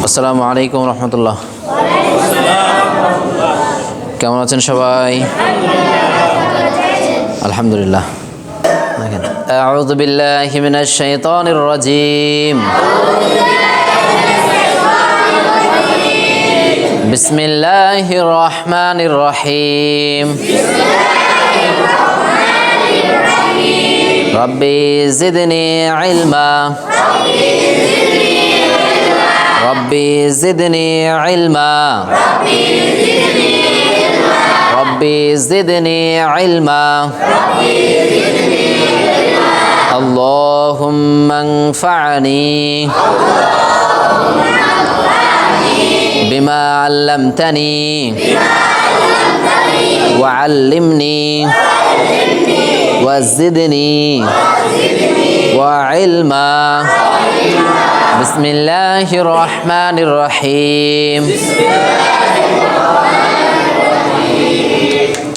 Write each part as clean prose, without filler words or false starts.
আসসালামু আলাইকুম রহমতুল্লাহ। কেমন আছেন সবাই? আলহামদুলিল্লাহ। দেখেন, আউযু বিল্লাহি মিনাশ শাইতানির রাজীম। বিসমিল্লাহির রহমানির রহিম। রব্বি জিদনি ইলমা। ربي زدني علما ربي زدني علما اللهم انفعني بما علمتني وعلمني وزدني وعلما بسم الله الرحمن الرحيم।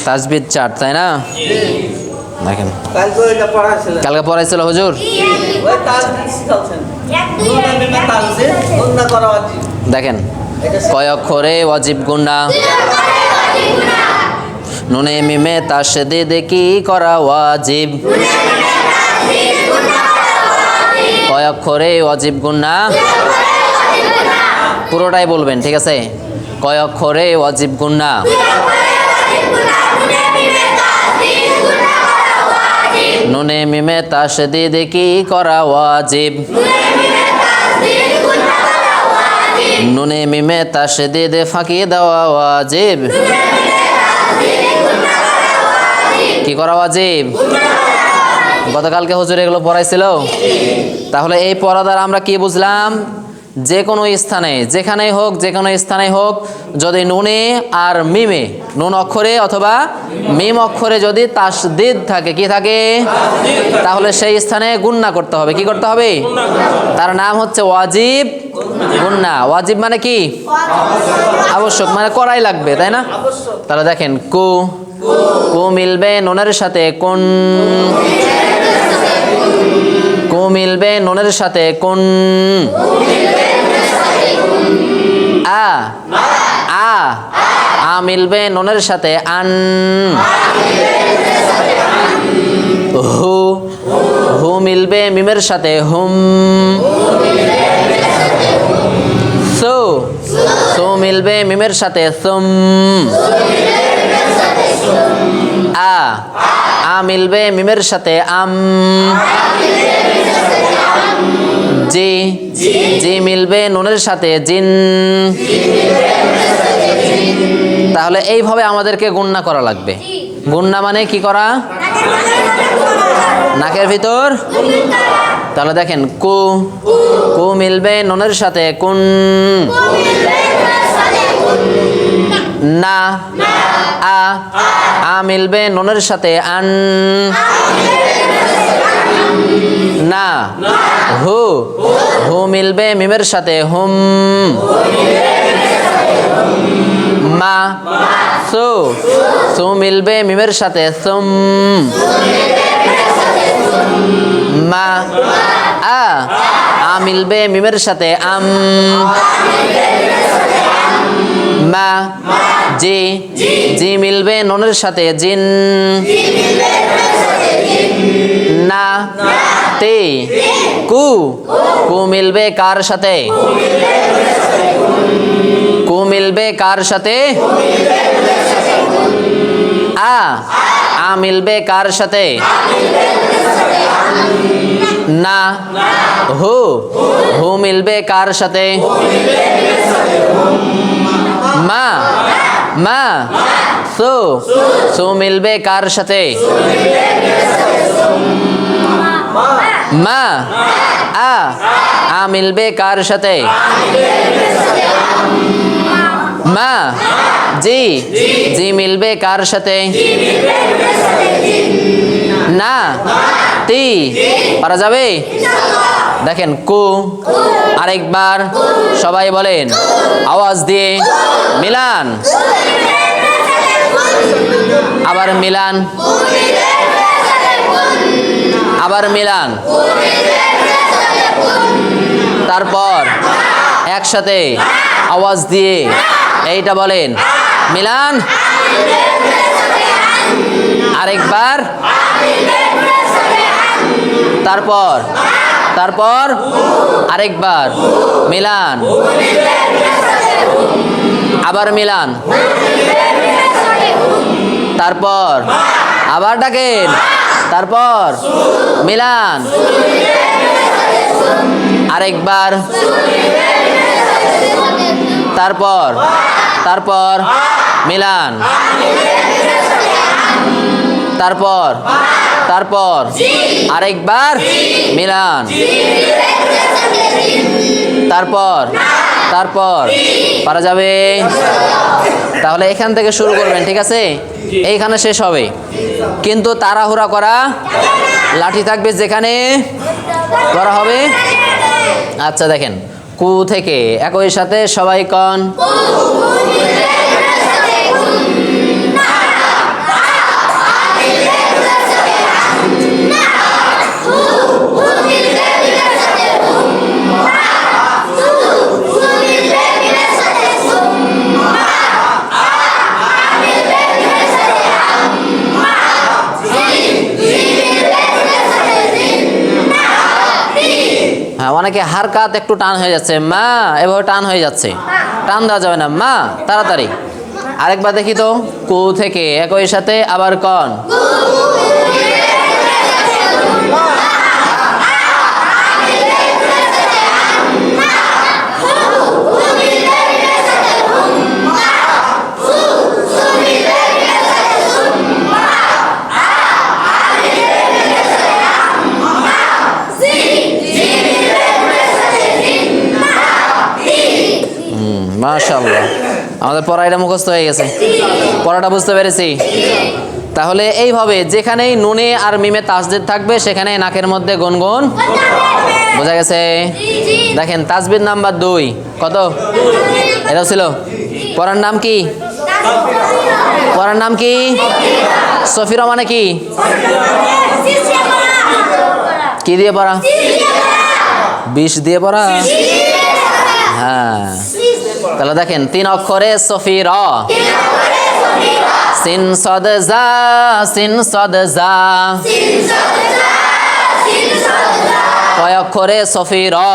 তাসবিহ 4 তাই না? দেখেন কালকে পড়াইছিল হুজুর। দেখেন কয় অক্ষরে ওয়াজিব গুণা? নুনে মিমে তাশদীদ কি করা ওয়াজিব? কয় অক্ষরে ওয়াজিব গুণা? পুরোটাই বলবেন, ঠিক আছে? কয় অক্ষরে ওয়াজিব গুণা? নুনে মিমে তাশদীদ কি করা ওয়াজিব? নুনে মিমে তাশদীদ ফাঁকি দেওয়া ওয়াজিব। কি করা ওয়াজিব? গতকালকে হুজুর এগুলো পড়াইছিল। তাহলে এই পড়া দ্বারা আমরা কি বুঝলাম? যে কোনো স্থানে, যেখানেই হোক, যে কোনো স্থানে হোক, যদি নুনে আর মিমে, নুন অক্ষরে অথবা মিম অক্ষরে যদি তাসদীদ থাকে, কি থাকে? তাহলে সেই স্থানে গুণনা করতে হবে। কি করতে হবে? তার নাম হচ্ছে ওয়াজিব গুণনা। ওয়াজিব মানে কি? আবশ্যক, মানে করাই লাগবে, তাই না? তাহলে দেখেন কু, কু মিলবে নুনের সাথে কোন। কু মিলবে নুনের সাথে কোন। আ আ আ মিলবে নুনের সাথে আন। হু হু মিলবে মিমের সাথে হুম। সু সু মিলবে মিমের সাথে সুম। আ আ মিলবে মিমের সাথে আম। জি জি মিলবে নুনের সাথে জিন। তাহলে এইভাবে আমাদেরকে গুণনা করা লাগবে। গুণনা মানে কি করা? নাকের ভিতর। তাহলে দেখেন কু, কু মিলবে নুনের সাথে কুন। না আ আ মিলবে নুনের সাথে আন। না হু হু মিলবে মিমের সাথে হুম। মা সু সু মিলবে মিমের সাথে সুম। মা আ আ মিলবে মিমের সাথে আম। মা জি জি মিলবে নুনের সাথে জিন। না তে কু কু মিলবে কার সাথে? কু মিলবে কার সাথে? আ আ মিলবে কার সাথে? না হু হু মিলবে কার সাথে? মা মা সু সু মিলবে কার সাথে? মা আ আ মিলবে কার সাথে? মা জি জি মিলবে কার সাথে? না তি পারা যাবে? দেখেন কু, আরেকবার সবাই বলেন আওয়াজ দিয়ে মিলান। আবার মিলান, আবার মিলান। তারপর একসাথে আওয়াজ দিয়ে এইটা বলেন, মিলান। আরেকবার, তারপর তারপর আরেকবার মিলান, আবার মিলান, তারপর আবার ডাকেন, তারপর মিলান, আরেকবার, তারপর তারপর মিলান, তারপর তারপর আরেকবার মিলান, তারপর তারপর পারা যাবে। তাহলে এখান থেকে শুরু করবেন, ঠিক আছে? এইখানে শেষ হবে, কিন্তু তাড়াহুড়া করা, লাঠি থাকবে যেখানে করা হবে। আচ্ছা দেখেন, কু থেকে একই সাথে সবাই কন, হ্যাঁ, অনেকে হারকাত একটু টান হয়ে যাচ্ছে, মা এভাবে টান হয়ে যাচ্ছে, টান দেওয়া যাবে না, মা তাড়াতাড়ি। আরেকবার দেখি তো, কু থেকে একই সাথে আবার কন, মাশাআল্লাহ, আমাদের পড়াটা মুখস্থ হয়ে গেছে, পড়াটা বুঝতে পেরেছি। তাহলে এইভাবে যেখানেই নুনে আর মিমে তাসদিদ থাকবে সেখানে নাকের মধ্যে গুনগুন, বোঝা গেছে? দেখেন তাসবিদ নাম্বার 2 কত? এটাও ছিল। পড়ার নাম কি? পড়ার নাম কি? সফিরা মানে কি? কি দিয়ে পড়া? বিষ দিয়ে পড়া। হ্যাঁ, তাহলে দেখেন 3 অক্ষরে সফিরা, সিন সদ জা, সিন সদ জা। কয় অক্ষরে সফিরা?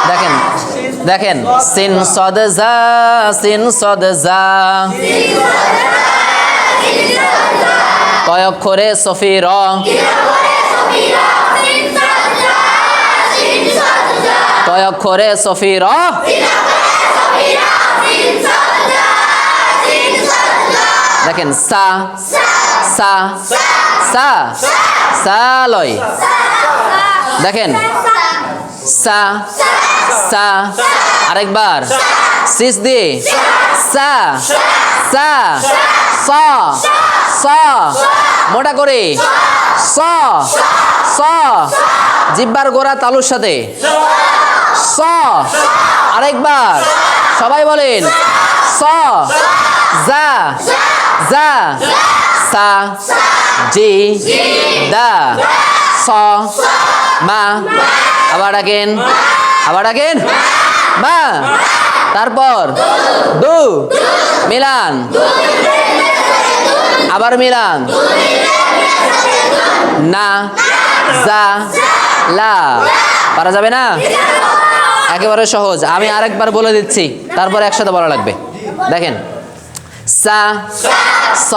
দেখেন দেখেন, সিন সদ জা, সিন সদ জা। কয় অক্ষরে সফিরা? কয় অক্ষরে সফিরা? দেখেন সা, সা, সা, সা লয়। দেখেন সা, সা, আরেকবার সিস দিয়ে সা, সা, সা, সা, মোটা করে সা, সা, জিহ্বার গোড়া তালুর সাথে সা। আরেকবার সবাই বলেন সা, জা, জা, সা, জি, দা, স, মা। আবার ডাকেন, আবার ডাকেন, মা। তারপর দু, মিলান, আবার মিলান, না, জা, লা। পারা যাবে না? একেবারে সহজ। আমি আরেকবার বলে দিচ্ছি, তারপর একসাথে বলা লাগবে। দেখেন সা, স,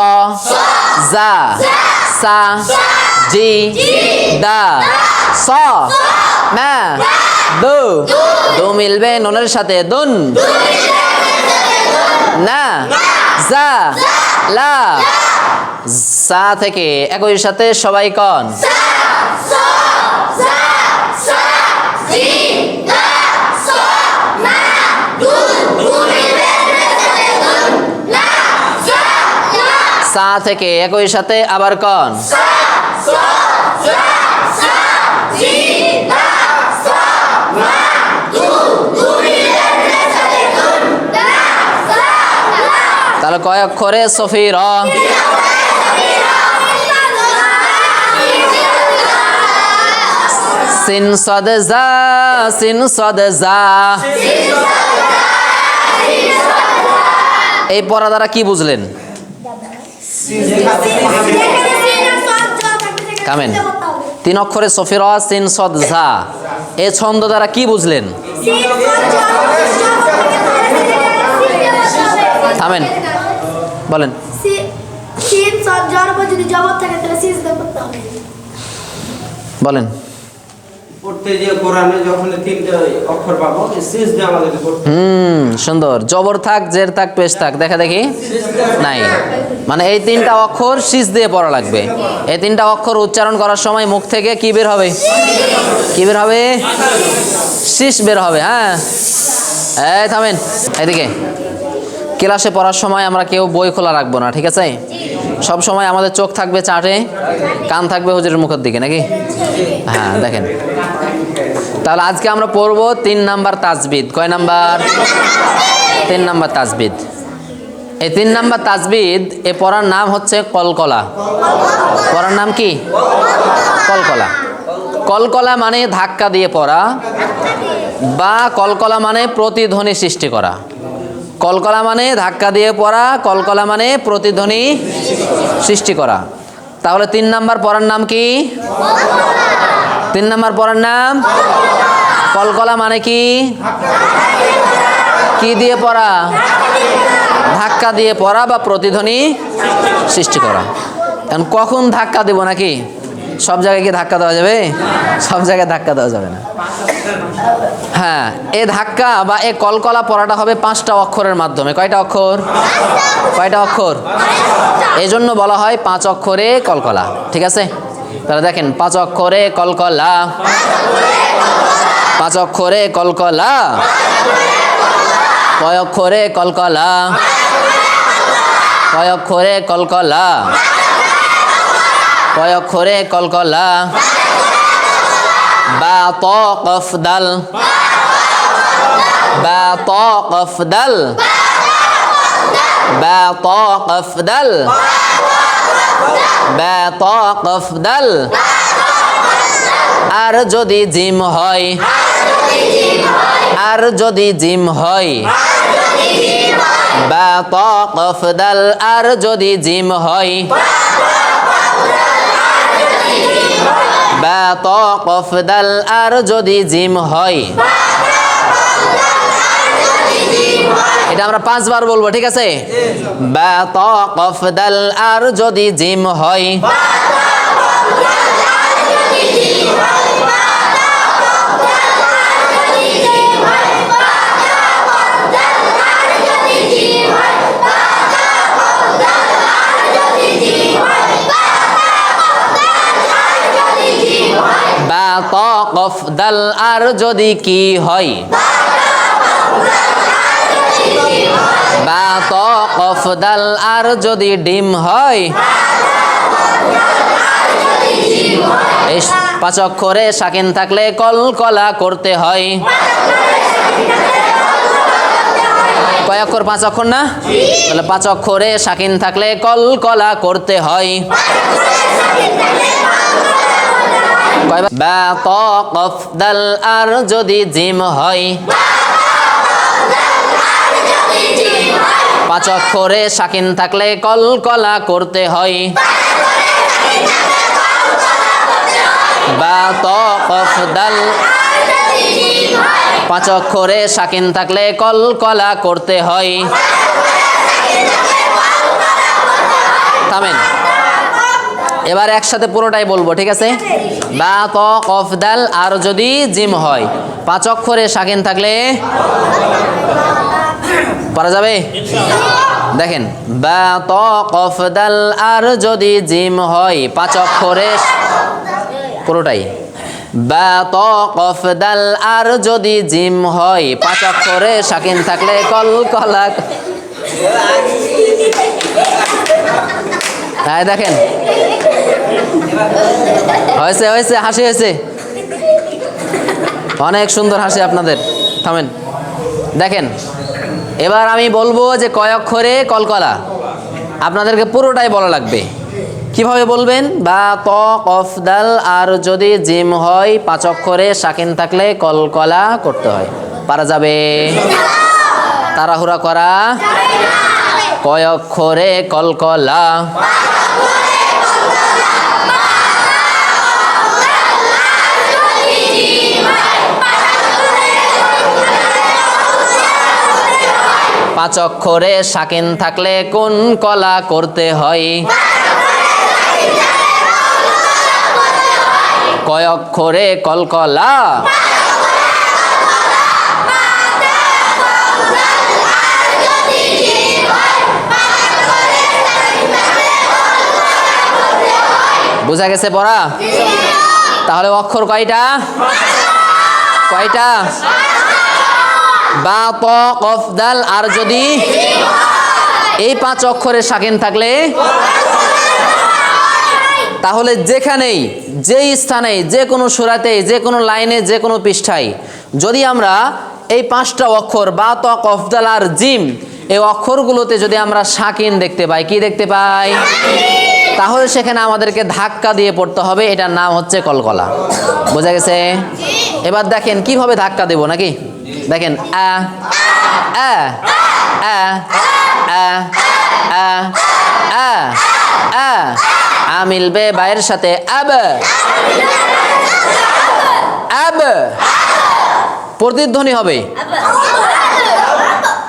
জা, সা, জি, দা, স, মা। দু, দু মিলবে নুনের সাথে দুন, না, জা, লা। সা থেকে একই সাথে সবাই কন, সা থেকে একই সাথে আবার কন, তাহলে কয় অক্ষরে সফিরা? সিন সদ জা, সিন সদ জা। এই পড়া দ্বারা কি বুঝলেন? কামেন 3 অক্ষরে সফির সিন সদ জা, এই ছন্দ দ্বারা কি বুঝলেন? থামেন, বলেন। বলেন। সুন্দর। জবর থাক, জের থাক, পেশ থাক, দেখা দেখি নাই, মানে এই 3টা অক্ষর শীষ দিয়ে পড়া লাগবে। এই 3টা অক্ষর উচ্চারণ করার সময় মুখ থেকে কি বের হবে? কি বের হবে? শীষ বের হবে। হ্যাঁ, এই থামেন, এদিকে। ক্লাসে পড়ার সময় আমরা কেউ বই খোলা রাখবো না, ঠিক আছে? সব সময় আমাদের চোখ থাকবে চাটে, কান থাকবে হুজুরের মুখের দিকে, নাকি? হ্যাঁ, দেখেন। তাহলে আজকে আমরা পড়বো 3 নাম্বার তাজবিদ। কয় নাম্বার? 3 নাম্বার তাজবিদ। এই 3 নাম্বার তাজবিদ, এ পড়ার নাম হচ্ছে কলকলা। পড়ার নাম কি? কলকলা। কলকলা মানে ধাক্কা দিয়ে পড়া, বা কলকলা মানে প্রতিধ্বনি সৃষ্টি করা। কলকলা মানে ধাক্কা দিয়ে পড়া, কলকলা মানে প্রতিধ্বনি সৃষ্টি করা। তাহলে 3 নাম্বার পড়ার নাম কি? 3 নাম্বার পড়ার নাম কলকলা। মানে কি? কি দিয়ে পড়া? ধাক্কা দিয়ে পড়া বা প্রতিধ্বনি সৃষ্টি করা। এখন কখন ধাক্কা দেব, নাকি সব জায়গায় কি ধাক্কা দেওয়া যাবে? সব জায়গায় ধাক্কা দেওয়া যাবে না। হ্যাঁ, এই ধাক্কা বা এই কলকলা পড়াটা হবে 5টা অক্ষরের মাধ্যমে। কয়টা অক্ষর? কয়টা অক্ষর? এই জন্য বলা হয় 5 অক্ষরে কলকলা, ঠিক আছে? তাহলে দেখেন, 5 অক্ষরে কলকলা, 5 অক্ষরে কলকলা। কয় অক্ষরে কলকলা? কয় অক্ষরে কলকলা? কয় অক্ষরে কলকলা? বা ত কফ দাল, বা ত কফ দাল, বা ত কফ দাল, বা ত কফ দাল। আর যদি জিম হয়, আর যদি জিম হয়, বা ত কফ দাল। আর যদি জিম হয়, বা ত কফ দাল। আর যদি জিম হয়, এটা আমরা 5 বার বলবো, ঠিক আছে? বা ত কফ দাল। আর যদি জিম হয়, বা ত কফ দাল। আর যদি কি হয়, বা ত কফ দাল। আর যদি ডিম হয়, এই 5 অক্ষরে সাকিন থাকলে কলকলা করতে হয়। কয় অক্ষর? 5 অক্ষর না? তাহলে 5 অক্ষরে সাকিন থাকলে কলকলা করতে হয়। বা ত কফ দাল। আর যদি জিম হয়, 5 অক্ষরে সাকিন থাকলে কলকলা করতে হয়। বা ত কফ দাল। 5 অক্ষরে সাকিন থাকলে কলকলা করতে হয়। থামেন, এবার একসাথে পুরোটাই বলবো, ঠিক আছে? বা ত কফ দাল। আর যদি জিম হয়, 5 অক্ষরে সাকিন থাকলে পারা যাবে? দেখেন, বা ত কফ দাল। আর যদি জিম হয়, 5 অক্ষরে পুরোটাই। বা ত কফ দাল। আর যদি জিম হয়, 5 অক্ষরে সাকিন থাকলে কলকলা। হ্যাঁ, দেখেন, হয়েছে হয়েছে, হাসি হয়েছে, অনেক সুন্দর হাসি আপনাদের। থামেন, দেখেন, এবার আমি বলবো যে কয় অক্ষরে কলকলা, আপনাদেরকে পুরোটাই বলা লাগবে। কিভাবে বলবেন? বা ত কফ দাল আর যদি জিম হয় 5 অক্ষরে সাকিন থাকলে কলকলা করতে হয়। পারা যাবে? তাড়াহুড়া করা? কয় অক্ষরে কলকলা? পাঁচ অক্ষরে সাকিন থাকলে কোন কলা করতে হয়? কয় অক্ষরে কলকলা? বুঝা গেছে পড়া? তাহলে অক্ষর কয়টা? কয়টা? বা ত কফ দাল আর যদি এই 5 অক্ষরে সাকিন থাকলে, তাহলে যেখানেই, যেই স্থানে, যে কোনো সূরাতে, যে কোনো লাইনে, যে কোনো পৃষ্ঠায় যদি আমরা এই 5টা অক্ষর বা ত কফ দাল আর জিম এই অক্ষরগুলোতে যদি আমরা সাকিন দেখতে পাই, কি দেখতে পাই? তাহলে সেখানে আমাদেরকে ধাক্কা দিয়ে পড়তে হবে। এটার নাম হচ্ছে কলকলা। বোঝা গেছে? এবার দেখেন কিভাবে ধাক্কা দেব নাকি? দেখেন আ আ আ আ আ আ আ আ মিলবে বায়ের সাথে আব আব, প্রতিধ্বনি হবে,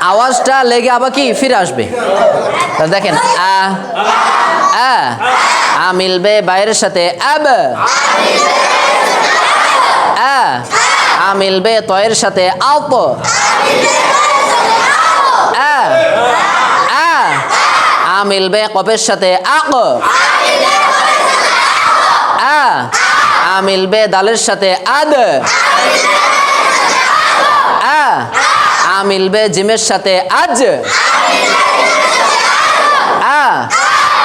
আওয়াজটা লেগে আবার কি ফিরে আসবে। দেখেন আ আ আ মিলবে বায়ের সাথে আব আ আ মিলবে তয়ের সাথে আপ আ আ আ মিলবে কফের সাথে আক আ আ মিলবে দালের সাথে আদ আ আ মিলবে জিমের সাথে আজ আ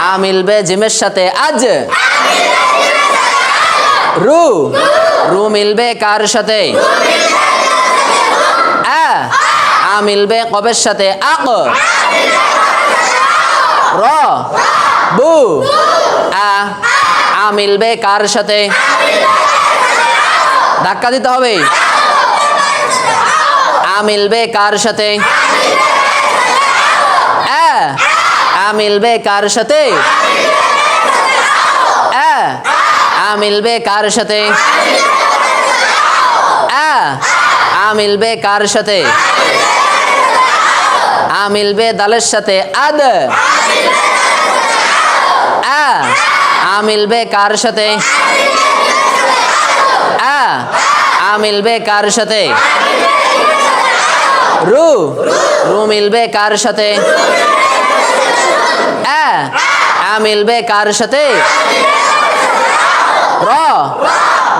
আ মিলবে জিমের সাথে আজ রু রু মিলবে কার সাথে? আ আ মিলবে কফের সাথে আক র বু আ আ মিলবে কার সাথে? ধাক্কা দিতে হবে। আ মিলবে কার সাথে? আ আ মিলবে কার সাথে? আ আ মিলবে কার সাথে? আ আ মিলবে কার সাথে? আ মিলবে দালের সাথে আদ আ আ মিলবে কার সাথে? আ আ মিলবে কার সাথে? রু রু মিলবে কার সাথে? আ আ মিলবে কার সাথে? র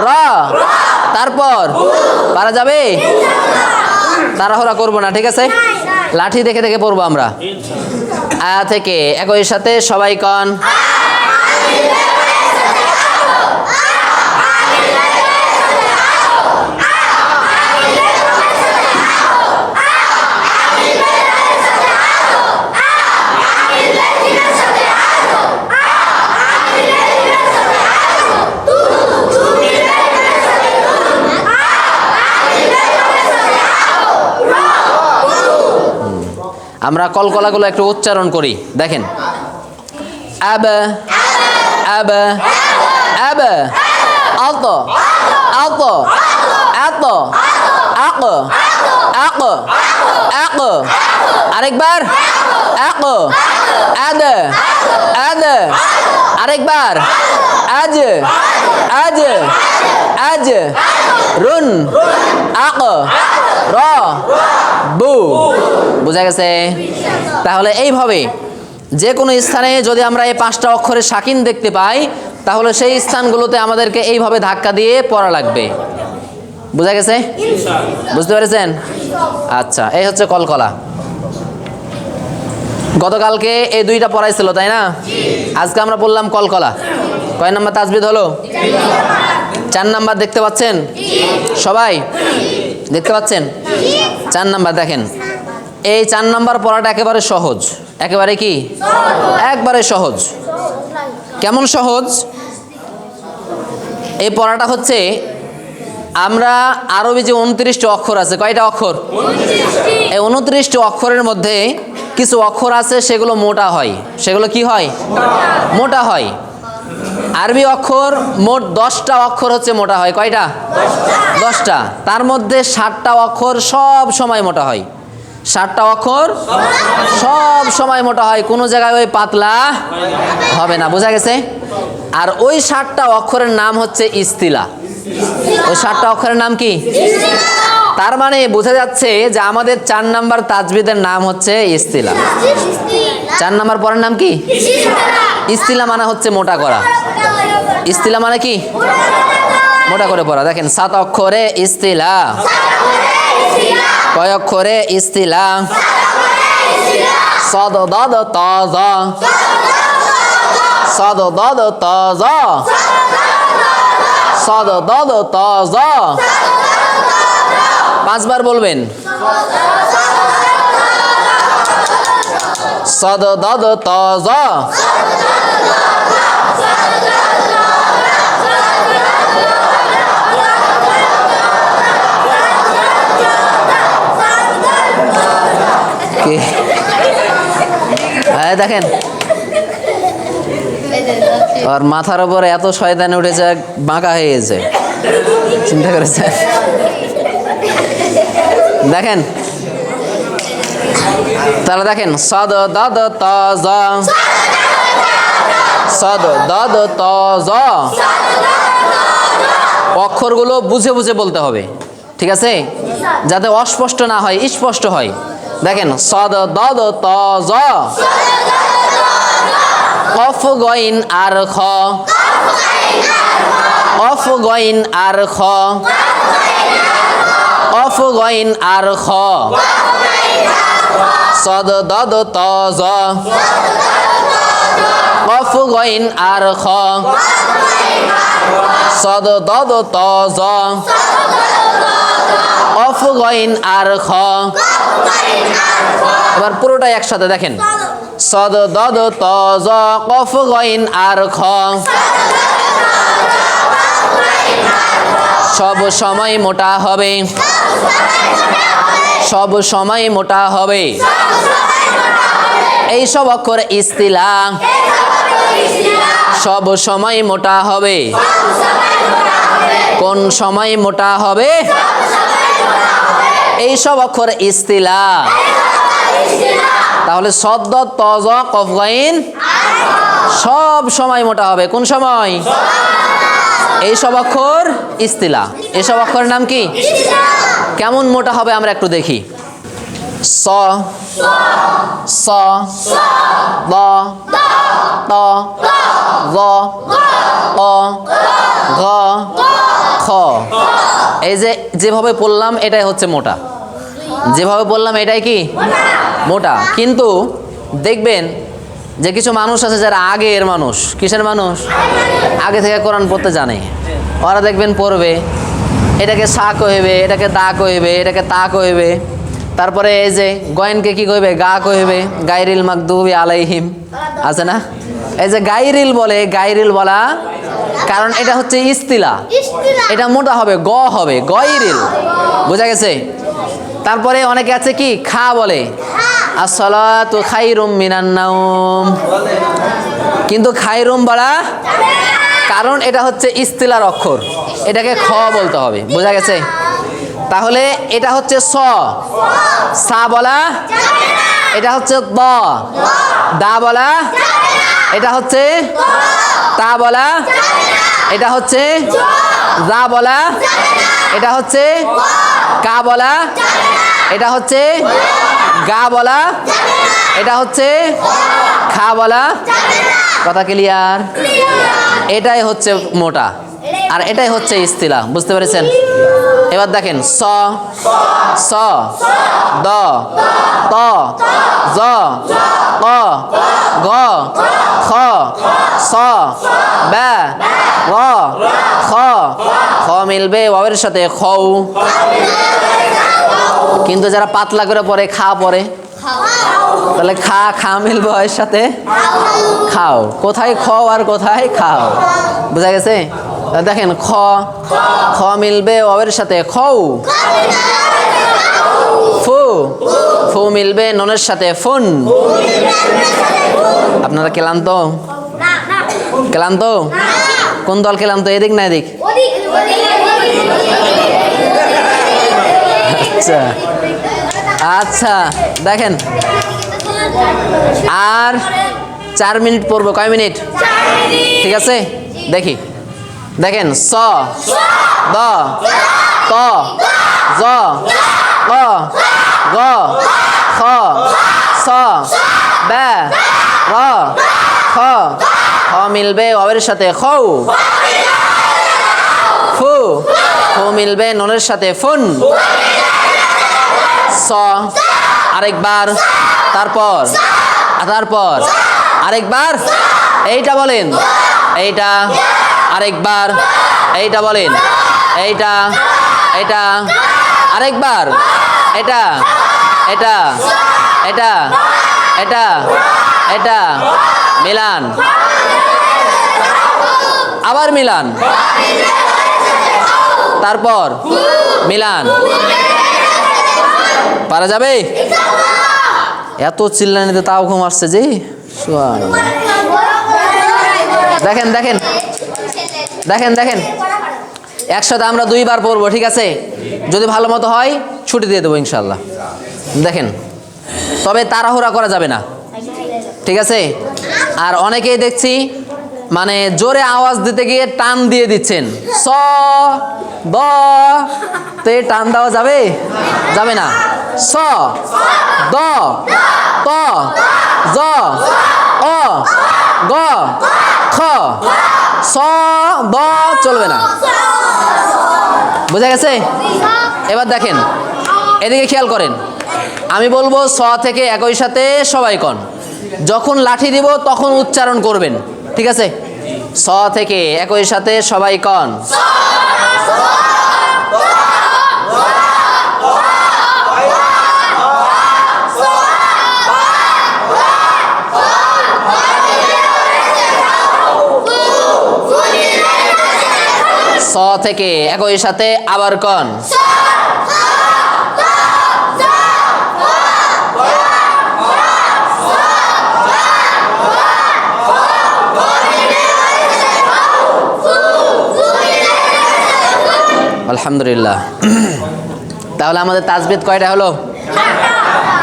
র তারপর পারা যাবে? তাড়াহুড়া করবো না, ঠিক আছে? লাঠি দেখে দেখে পড়বো আমরা। আ থেকে একই সাথে সবাই কন আমরা কলকলাগুলো একটু উচ্চারণ করি। দেখেন আব আব আব আত আত আত আক আক আক, আরেকবার আক আদ আদ, আরেকবার আজ আজ আজ, রুন আক র বু। বুঝা গেছে? তাহলে এইভাবে যে কোনো স্থানে যদি আমরা এই 5টা অক্ষরে সাকিন দেখতে পাই, তাহলে সেই স্থানগুলোতে আমাদেরকে এইভাবে ধাক্কা দিয়ে পড়া লাগবে। বুঝা গেছে? বুঝতে পেরেছেন? আচ্ছা, এই হচ্ছে কলকলা। গতকালকে এই 2টা পড়াইছিল, তাই না? আজকে আমরা বললাম কলকলা। কয় নাম্বার তাজবিদ হলো? 4 নাম্বার। দেখতে পাচ্ছেন সবাই? দেখতে পাচ্ছেন? 4 নাম্বার। দেখেন এই 4 নাম্বার পড়াটা একেবারে সহজ। একেবারে কি? একবারে সহজ। কেমন সহজ এই পড়াটা হচ্ছে। আমরা আরবি যে 29টি অক্ষর আছে, কয়টা অক্ষর? এই 29টি অক্ষরের মধ্যে কিছু অক্ষর আছে সেগুলো মোটা হয়। সেগুলো কি হয়? মোটা হয়। আরবি অক্ষর মোট 10টা অক্ষর হচ্ছে মোটা হয়। কয়টা? 10টা। তার মধ্যে 7টা অক্ষর সব সময় মোটা হয়। 7টা অক্ষর সব সময় মোটা হয়, কোনো জায়গায় ওই পাতলা হবে না। বোঝা গেছে? আর ওই 7টা অক্ষরের নাম হচ্ছে ইস্তিলা। ওই 7টা অক্ষরের নাম কি? তার মানে বোঝা যাচ্ছে যে আমাদের 4 নাম্বার তাজবিদের নাম হচ্ছে ইস্তিলা। 4 নাম্বার পরের নাম কি? ইস্তিলা মানে হচ্ছে মোটা করা। ইস্তিলা মানে কি? মোটা করে পড়া। দেখেন 7 অক্ষরে ইস্তিলা। কয় অক্ষরে ইস্তিলা? صاد ضاد طازة صاد ضاد طازة صاد ضاد طازة 5 বার বলবেন। صاد ضاد طازة দেখেন আর মাথার উপরে এত শয়তানি উঠেছে, বাঁকা হয়ে গেছে। চিন্তা করেছে? দেখেন তাহলে দেখেন সাদ দাদ তাজা সাদ দাদ তাজা। অক্ষরগুলো বুঝে বুঝে বলতে হবে, ঠিক আছে, যাতে অস্পষ্ট না হয়, স্পষ্ট হয়। দেখেন সাদ দাদ তাজা কফ গইন আর খ কফ গইন আর খ কফ গইন আর খ সাদ দাদ তাজা কফ গইন আর খ সাদ দাদ তাজা কফ গইন আর খ। এবার পুরোটাই একসাথে দেখেন সাদ দাদ তাজা কফ গইন আর খ। সব সময় মোটা হবে, সব সময় মোটা হবে। এই সব অক্ষর ইস্তিলা। সব সময় মোটা হবে। কোন সময় মোটা হবে? এই সব অক্ষর ইস্তিলা। তাহলে সদ্দ তজ কফ গাইন সব সময় মোটা হবে। কোন সময়? এই সব অক্ষর ইস্তিলা। এই সব অক্ষরের নাম কি? কেমন মোটা হবে আমরা একটু দেখি। স স দ ত গ ক ঘ খ। এই যে যেভাবে পড়লাম এটাই হচ্ছে মোটা। যেভাবে বললাম এটাই কি? মোটা। কিন্তু দেখবেন যে কিছু মানুষ আছে যারা আগের মানুষ। কিসের মানুষ? আগে থেকে কোরআন পড়তে জানে। ওরা দেখবেন পড়বে, এটাকে সা কইবে, এটাকে দা কইবে, এটাকে তা কইবে। তারপরে এই যে গয়েনকে কি কইবে? গা কইবে। গায়রিল মাগদুবি আলাইহিম আছে না? এই যে গায়রিল বলে, গায়রিল বলা কারণ এটা হচ্ছে ইস্তিলা। এটা মোটা হবে, গ হবে, গয়রিল। বোঝা গেছে? তারপরে অনেকে আছে কি খা বলে, আসসালাতু খায়রুম মিনান নাওম, কিন্তু খায়রুম বলা কারণ এটা হচ্ছে ইস্তিলার অক্ষর, এটাকে খ বলতে হবে। বোঝা গেছে? তাহলে এটা হচ্ছে স, সা বলা, এটা হচ্ছে দ, দা বলা, এটা হচ্ছে তা বলা, এটা হচ্ছে যা বলা, এটা হচ্ছে কা বলা, এটা হচ্ছে গা বলা, এটা হচ্ছে খা বলা। কথা ক্লিয়ার? এটাই হচ্ছে মোটা আর এটাই হচ্ছে ইস্তিলা। বুঝতে পেরেছেন? এবার দেখেন স স দ ত জ ক ঘ খ স ব্যা র খ। খ মিলবে ওয়াবের সাথে খউ, কিন্তু যারা পাতলা করে পড়ে খা পড়ে, তাহলে খা খা মিলবে এর সাথে খাও। কোথায় খ আর কোথায় খাও, বোঝা গেছে? দেখেন খ খ মিলবে ওয়ের সাথে খৌ। ফু ফু মিলবে নুনের সাথে ফুন। আপনারা ক্লান্ত? ক্লান্ত? কোন দল ক্লান্ত, এদিক না এদিক? আচ্ছা আচ্ছা, দেখেন আর 4 মিনিট পড়বো। কয় মিনিট? ঠিক আছে, দেখি। দেখেন স দ ত জ ক গ খ স ব্যা র খ খ মিলবে ওয়ের সাথে খৌ। ফু ফু মিলবে নুনের সাথে ফুন। স আরেকবার, তারপর তারপর আরেকবার, এইটা বলেন, এইটা আরেকবার, এইটা বলেন, এইটা এটা আরেকবার, এটা এটা এটা এটা এটা মিলান, আবার মিলান, তারপর মিলান। পারা যাবে? এত চিল্লানিতে তাও ঘুম আসছে যে। দেখেন দেখেন দেখেন দেখেন, একসাথে আমরা 2 বার পড়বো, ঠিক আছে? যদি ভালো মতো হয় ছুটি দিয়ে দেবো ইনশাল্লাহ। দেখেন, তবে তাড়াহুড়া করা যাবে না, ঠিক আছে? আর অনেকেই দেখছি মানে জোরে আওয়াজ দিতে গিয়ে টান দিয়ে দিচ্ছেন। স দ তে টান দেওয়া যাবে? যাবে না। স দ ত জ অ গ খ স দ চলবে না, বোঝা গেছে? এবার দেখেন, এদিকে খেয়াল করেন। আমি বলবো স থেকে একই সাথে সবাই কন। যখন লাঠি দিব তখন উচ্চারণ করবেন, ঠিক আছে? স থেকে একই সাথে সবাই কন। স থেকে একই সাথে আবার কন। আলহামদুলিল্লাহ। তাহলে আমাদের তাজবিদ কয়টা হলো?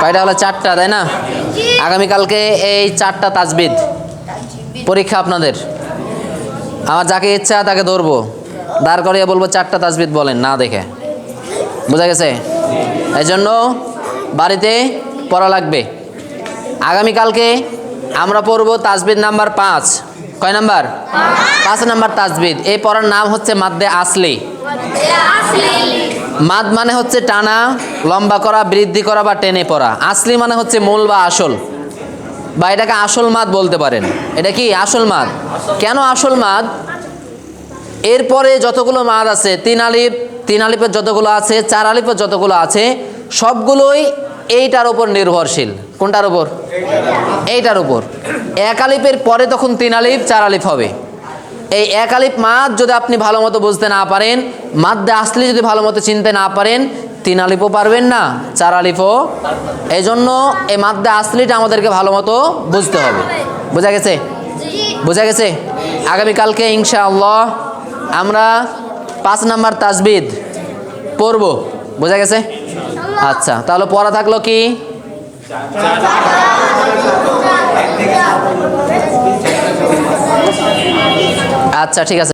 কয়টা হলো? 4টা, তাই না? আগামীকালকে এই 4টা তাজবিদ পরীক্ষা আপনাদের। আমার যাকে ইচ্ছা তাকে ধরবো, দাঁড় করিয়ে বলবো 4টা তাজবিদ বলেন, না দেখে। বোঝা গেছে? এই জন্য বাড়িতে পড়া লাগবে। আগামীকালকে আমরা পড়বো তাজবিদ নাম্বার 5। কয় নাম্বার? 5 নাম্বার তাজবিদ। এই পড়ার নাম হচ্ছে মাদ্দে আসলি। মাদ মানে হচ্ছে টানা, লম্বা করা, বৃদ্ধি করা বা টেনে পড়া। আসলি মানে হচ্ছে মূল বা আসল, বা এটাকে আসল মাদ বলতে পারেন। এটা কি আসল মাদ? কেন আসল মাদ? এরপরে যতগুলো মাদ আছে, 3 আলিফ, 3 আলিফের যতগুলো আছে, 4 আলিফের যতগুলো আছে, সবগুলোই এইটার উপর নির্ভরশীল। কোনটার উপর? এইটার উপর। 1 আলিফের পরে তখন 3 আলিফ 4 আলিফ হবে। এই 1 আলিফ মাদ যদি আপনি ভালো মতো বুঝতে না পারেন, মাদ্দে আসলি যদি ভালো মতো চিনতে না পারেন, 3 আলিফও পারবেন না, 4 আলিফও। এই জন্য এই মাদ্দে আসলিটা আমাদেরকে ভালো মতো বুঝতে হবে। বোঝা গেছে? বোঝা গেছে? আগামীকালকে ইনশাআল্লাহ আমরা 5 নাম্বার তাজবিদ পড়ব। বোঝা গেছে? আচ্ছা, তাহলে পড়া থাকলো কি? আচ্ছা, ঠিক আছে।